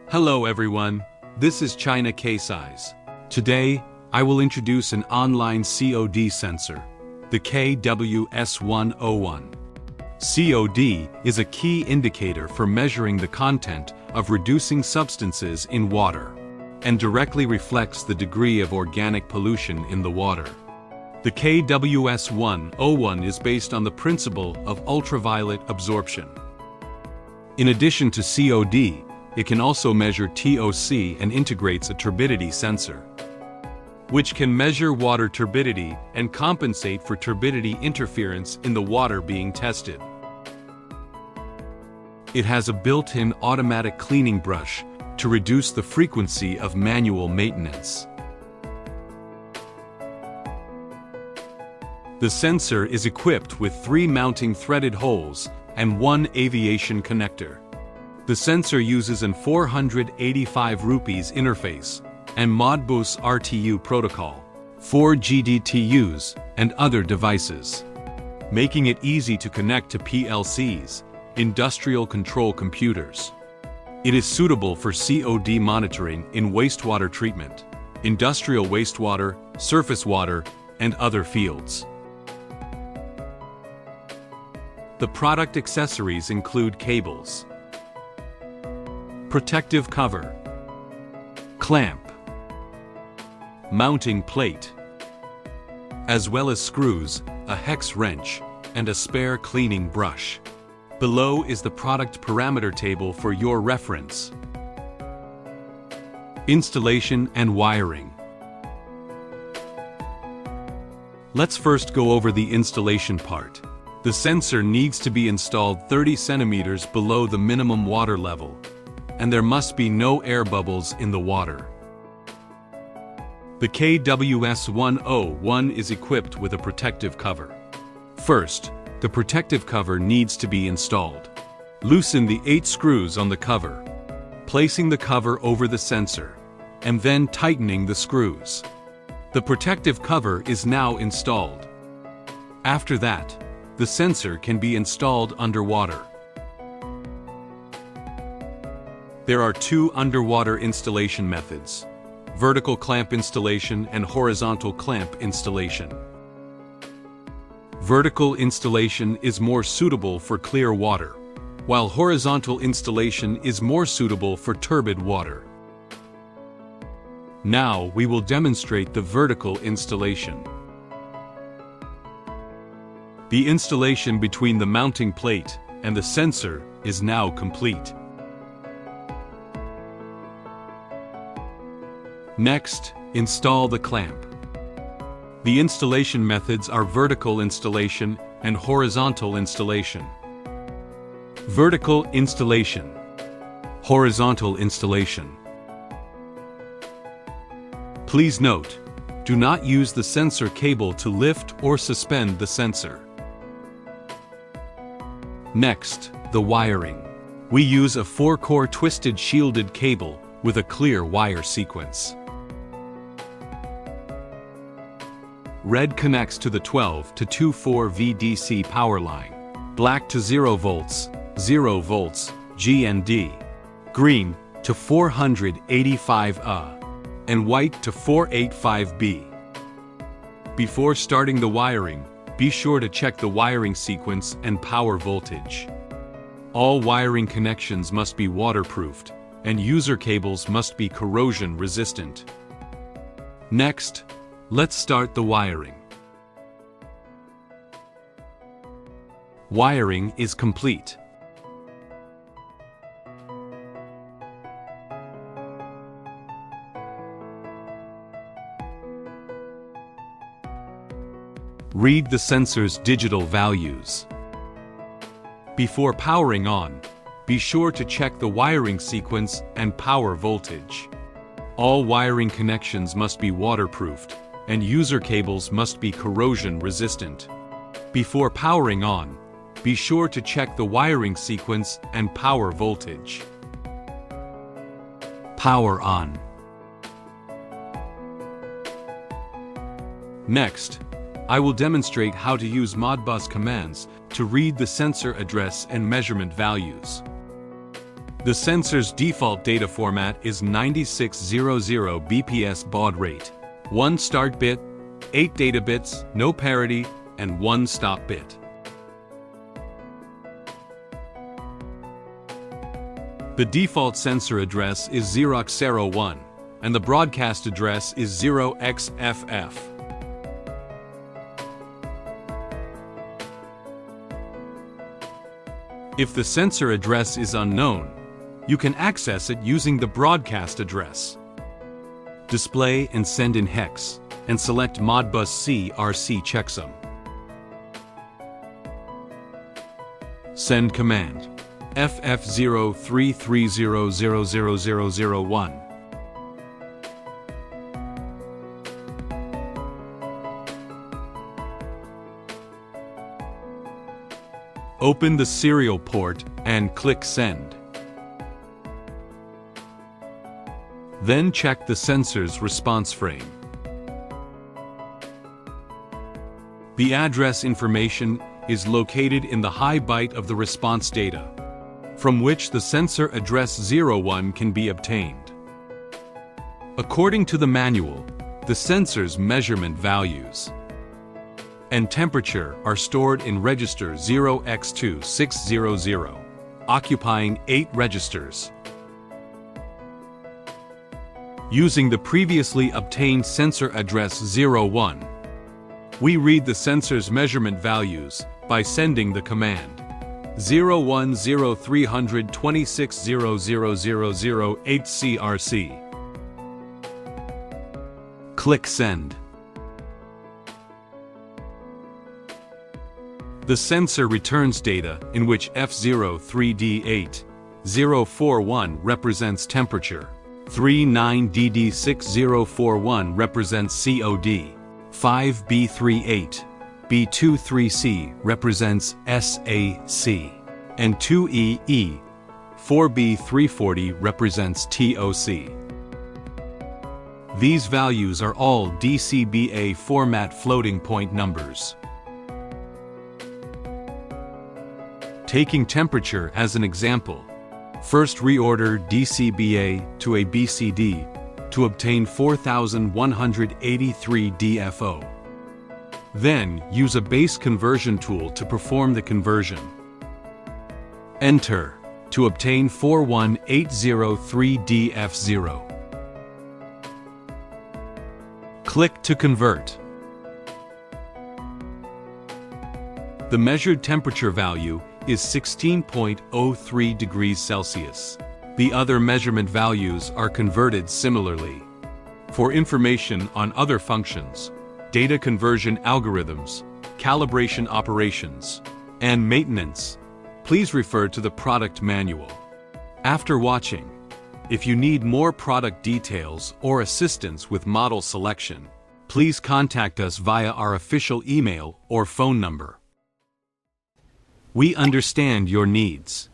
Hello everyone, this is China Kacise. Today, I will introduce an online COD sensor, the KWS-101. COD is a key indicator for measuring the content of reducing substances in water, and directly reflects the degree of organic pollution in the water. The KWS-101 is based on the principle of ultraviolet absorption. In addition to COD, it can also measure TOC and integrates a turbidity sensor, which can measure water turbidity and compensate for turbidity interference in the water being tested. It has a built-in automatic cleaning brush to reduce the frequency of manual maintenance. The sensor is equipped with 3 mounting threaded holes and 1 aviation connector. The sensor uses an 485 rupees interface and Modbus RTU protocol, 4 GDTUs, and other devices, making it easy to connect to PLCs, industrial control computers. It is suitable for COD monitoring in wastewater treatment, industrial wastewater, surface water, and other fields. The product accessories include cables, protective cover, clamp, mounting plate, as well as screws, a hex wrench, and a spare cleaning brush. Below is the product parameter table for your reference. Installation and wiring. Let's first go over the installation part. The sensor needs to be installed 30 centimeters below the minimum water level, and there must be no air bubbles in the water. The KWS-101 is equipped with a protective cover. First, the protective cover needs to be installed. Loosen the 8 screws on the cover, placing the cover over the sensor, and then tightening the screws. The protective cover is now installed. After that, the sensor can be installed underwater. There are 2 underwater installation methods: vertical clamp installation and horizontal clamp installation. Vertical installation is more suitable for clear water, while horizontal installation is more suitable for turbid water. Now we will demonstrate the vertical installation. The installation between the mounting plate and the sensor is now complete. Next, install the clamp. The installation methods are vertical installation and horizontal installation. Vertical installation. Horizontal installation. Please note, do not use the sensor cable to lift or suspend the sensor. Next, the wiring. We use a 4-core twisted shielded cable with a clear wire sequence. Red connects to the 12 to 24 VDC power line, black to 0 volts, GND, green to 485 and white to 485B. Before starting the wiring, be sure to check the wiring sequence and power voltage. All wiring connections must be waterproofed, and user cables must be corrosion resistant. Next, let's start the wiring. Wiring is complete. Read the sensor's digital values. Before powering on, be sure to check the wiring sequence and power voltage. All wiring connections must be waterproofed, and user cables must be corrosion resistant. Before powering on, be sure to check the wiring sequence and power voltage. Power on. Next, I will demonstrate how to use Modbus commands to read the sensor address and measurement values. The sensor's default data format is 9600 bps baud rate, 1 start bit, 8 data bits, no parity, and 1 stop bit. The default sensor address is 0x01, and the broadcast address is 0xFF. If the sensor address is unknown, you can access it using the broadcast address. Display and send in hex, and select Modbus CRC checksum. Send command FF0330000001. Open the serial port and click Send. Then check the sensor's response frame. The address information is located in the high byte of the response data, from which the sensor address 01 can be obtained. According to the manual, the sensor's measurement values and temperature are stored in register 0x2600, occupying 8 registers. Using the previously obtained sensor address 01, we read the sensor's measurement values by sending the command 010326000008CRC. Click Send. The sensor returns data in which F03D8041 represents temperature, 39DD6041 represents COD, 5B38, B23C represents SAC, and 2EE, 4B340 represents TOC. These values are all DCBA format floating point numbers. Taking temperature as an example, first reorder DCBA to a BCD to obtain 4183 DFO. Then use a base conversion tool to perform the conversion. Enter to obtain 41803 DF0. Click to convert. The measured temperature value is 16.03 degrees Celsius. The other measurement values are converted similarly. For information on other functions, data conversion algorithms, calibration operations, and maintenance, please refer to the product manual. After watching, if you need more product details or assistance with model selection, please contact us via our official email or phone number. We understand your needs.